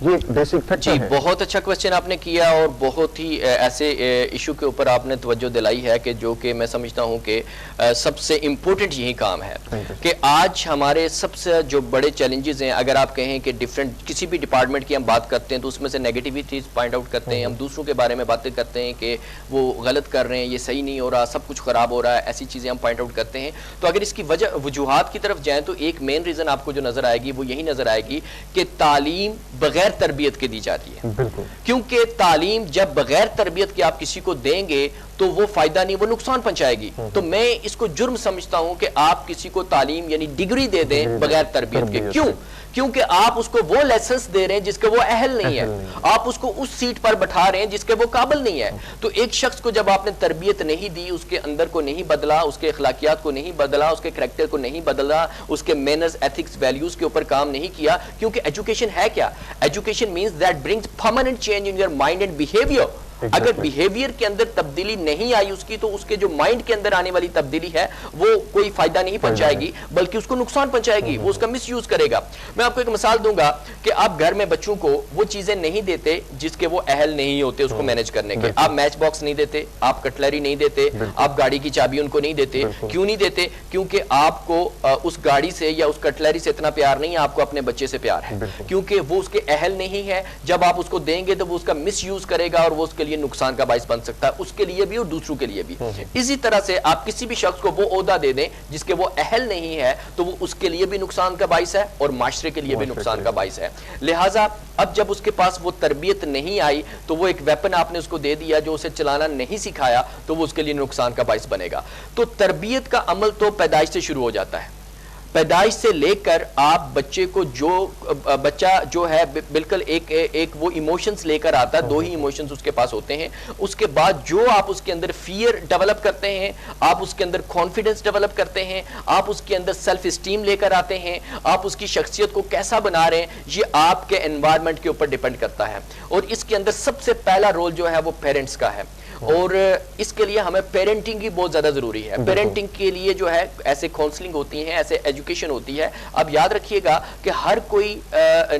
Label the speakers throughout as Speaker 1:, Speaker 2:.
Speaker 1: یہ ایک basic factor
Speaker 2: جی
Speaker 1: ہے.
Speaker 2: بہت اچھا کوشچن آپ نے کیا اور بہت ہی ایسے ایشو کے اوپر آپ نے توجہ دلائی ہے کہ جو کہ میں سمجھتا ہوں کہ سب سے امپورٹنٹ یہی کام ہے کہ آج ہمارے سب سے جو بڑے چیلنجز ہیں، اگر آپ کہیں کہ ڈیفرنٹ کسی بھی ڈپارٹمنٹ کی ہم بات کرتے ہیں تو اس میں سے نیگیٹیوٹیز پوائنٹ آؤٹ کرتے ہیں، ہم دوسروں کے بارے میں باتیں کرتے ہیں کہ وہ غلط کر رہے ہیں، یہ صحیح نہیں ہو رہا، سب کچھ خراب ہو رہا ہے، ایسی چیزیں ہم پوائنٹ آؤٹ کرتے ہیں. تو اگر اس کی وجوہات کی طرف جائیں تو ایک مین ریزن آپ کو جو نظر آئے گی وہ یہی نظر آئے گی کہ تعلیم بغیر تربیت کے دی جاتی ہے.
Speaker 1: بالکل.
Speaker 2: کیونکہ تعلیم جب بغیر تربیت کے آپ کسی کو دیں گے تو وہ فائدہ نہیں، وہ نقصان پہنچائے گی. تو میں اس کو جرم سمجھتا ہوں کہ آپ کسی کو تعلیم یعنی ڈگری دے دیں بغیر تربیت کے. کیوں؟ کیونکہ آپ اس کو وہ لیسنس دے رہے ہیں جس کے وہ اہل نہیں ہے، آپ اس کو اس سیٹ پر بٹھا رہے ہیں جس کے وہ قابل نہیں ہے. تو ایک شخص کو جب آپ نے تربیت نہیں دی، اس کے اندر کو نہیں بدلا، اس کے اخلاقیات کو نہیں بدلا، اس کے کریکٹر کو نہیں بدلا، اس کے مینرز، ایتھکس، ویلیوز کے اوپر کام نہیں کیا. کیونکہ ایجوکیشن ہے کیا؟ Education means that brings permanent change in your mind and behaviour. اگر بیہیویئر کے اندر تبدیلی نہیں آئی اس کی تو اس کے جو مائنڈ کے اندر آنے والی تبدیلی ہے وہ کوئی فائدہ نہیں پہنچائے گی بلکہ اس کو نقصان پہنچائے گی، وہ اس کا مس یوز کرے گا. میں آپ کو ایک مثال دوں گا کہ آپ گھر میں بچوں کو وہ چیزیں نہیں دیتے جس کے وہ اہل نہیں ہوتے اس کو مینج کرنے کے. آپ میچ باکس نہیں دیتے، آپ کٹلری نہیں دیتے، آپ گاڑی کی چابی ان کو نہیں دیتے. کیوں نہیں دیتے؟ کیونکہ آپ کو اس گاڑی سے یا اس کٹلری سے اتنا پیار نہیں ہے، آپ کو اپنے بچے سے پیار ہے، کیونکہ وہ اس کے اہل نہیں ہے. جب آپ اس کو دیں گے تو وہ اس کا مس یوز کرے گا اور وہ اس کے لیے نقصان کا باعث بن سکتا ہے، اس کے لیے بھی اور دوسروں کے لیے بھی. اسی طرح سے آپ کسی بھی شخص کو وہ عہدہ دے دیں جس کے وہ اہل نہیں ہے تو وہ اس کے لیے بھی نقصان کا باعث ہے اور معاشرے کے لیے بھی نقصان کا باعث ہے. لہٰذا اب جب اس کے پاس وہ تربیت نہیں آئی تو وہ ایک ویپن آپ نے اس کو دے دیا جو اسے چلانا نہیں سکھایا تو وہ اس کے لیے نقصان کا باعث بنے گا. تو تربیت کا عمل تو پیدائش سے شروع ہو جاتا ہے. پیدائش سے لے کر آپ بچے کو بچہ جو ہے بالکل ایک وہ ایموشنز لے کر آتا ہے، دو ہی ایموشنز اس کے پاس ہوتے ہیں. اس کے بعد جو آپ اس کے اندر فیئر ڈیولپ کرتے ہیں، آپ اس کے اندر کانفیڈنس ڈیولپ کرتے ہیں، آپ اس کے اندر سیلف اسٹیم لے کر آتے ہیں، آپ اس کی شخصیت کو کیسا بنا رہے ہیں، یہ آپ کے انوائرمنٹ کے اوپر ڈیپینڈ کرتا ہے. اور اس کے اندر سب سے پہلا رول جو ہے وہ پیرنٹس کا ہے اور اس کے لیے ہمیں پیرنٹنگ کی بہت زیادہ ضروری ہے. پیرنٹنگ کے لیے جو ہے ایسے کاؤنسلنگ ہوتی ہیں، ایسے ایجوکیشن ہوتی ہے. اب یاد رکھیے گا کہ ہر کوئی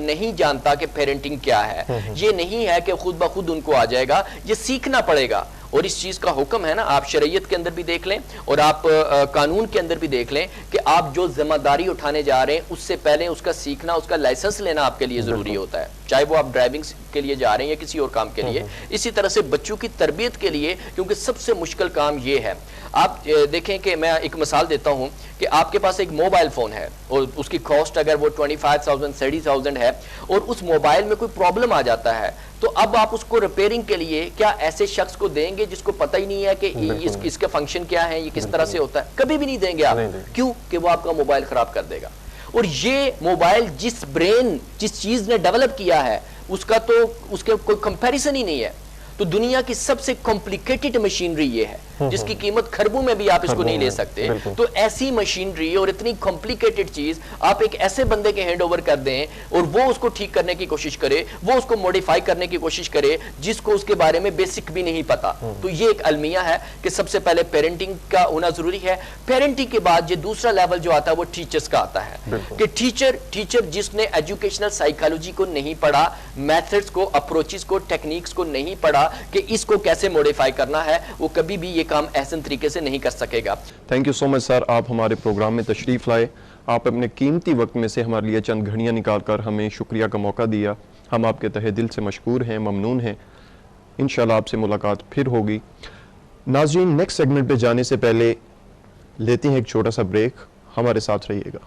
Speaker 2: نہیں جانتا کہ پیرنٹنگ کیا ہے. یہ نہیں ہے کہ خود بخود ان کو آ جائے گا، یہ سیکھنا پڑے گا. اور اس چیز کا حکم ہے نا، آپ شریعت کے اندر بھی دیکھ لیں اور آپ قانون کے اندر بھی دیکھ لیں کہ آپ جو ذمہ داری اٹھانے جا رہے ہیں اس سے پہلے اس کا سیکھنا، اس کا لائسنس لینا آپ کے لیے ضروری ہوتا ہے، چاہے وہ آپ ڈرائیونگ کے لیے جا رہے ہیں یا کسی اور کام کے لیے. اسی طرح سے بچوں کی تربیت کے لیے، کیونکہ سب سے مشکل کام یہ ہے. آپ دیکھیں کہ میں ایک مثال دیتا ہوں کہ آپ کے پاس ایک موبائل فون ہے اور اس کی کاسٹ اگر وہ 25,000 30,000 ہے اور اس موبائل میں کوئی پرابلم آ جاتا ہے تو اب آپ اس کو ریپیئرنگ کے لیے کیا ایسے شخص کو دیں گے جس کو پتہ ہی نہیں ہے کہ اس کا فنکشن کیا ہے، یہ کس طرح سے ہوتا ہے؟ کبھی بھی نہیں دیں گے آپ. کیوں؟ کہ وہ آپ کا موبائل خراب کر دے گا. اور یہ موبائل جس چیز نے ڈیولپ کیا ہے اس کا تو اس کے کوئی کمپیریزن ہی نہیں ہے. تو دنیا کی سب سے کمپلیکیٹڈ مشینری یہ ہے جس کی قیمت خربوں میں بھی آپ اس کو نہیں لے سکتے. تو ایسی مشینری اور اتنی کمپلیکیٹڈ چیز آپ ایک ایسے بندے کے ہینڈ اوور کر دیں اور وہ اس کو ٹھیک کرنے کی کوشش کرے، وہ اس کو موڈیفائی کرنے کی کوشش کرے جس کو اس کے بارے میں بیسک بھی نہیں پتا. تو یہ ایک المیہ ہے کہ سب سے پہلے پیرنٹنگ کا ہونا ضروری ہے. پیرنٹنگ کے بعد یہ دوسرا لیول جو آتا ہے وہ ٹیچرز کا آتا ہے کہ ٹیچر جس نے ایجوکیشنل سائیکالوجی کو نہیں پڑھا، میتھڈز کو، اپروچز کو، ٹیکنیکس کو نہیں پڑھا کہ اس کو کیسے موڈیفائی کرنا ہے، وہ کبھی بھی یہ کام احسن طریقے سے نہیں کر سکے گا.
Speaker 1: تھینک یو سو مچ سر، آپ ہمارے پروگرام میں تشریف لائے، آپ اپنے قیمتی وقت میں سے ہمارے لیے چند گھڑیاں نکال کر ہمیں شکریہ کا موقع دیا. ہم آپ کے تہہ دل سے مشکور ہیں، ممنون ہیں. انشاءاللہ آپ سے ملاقات پھر ہوگی. ناظرین، نیکسٹ سیگمنٹ پہ جانے سے پہلے لیتے ہیں ایک چھوٹا سا بریک. ہمارے ساتھ رہیے گا.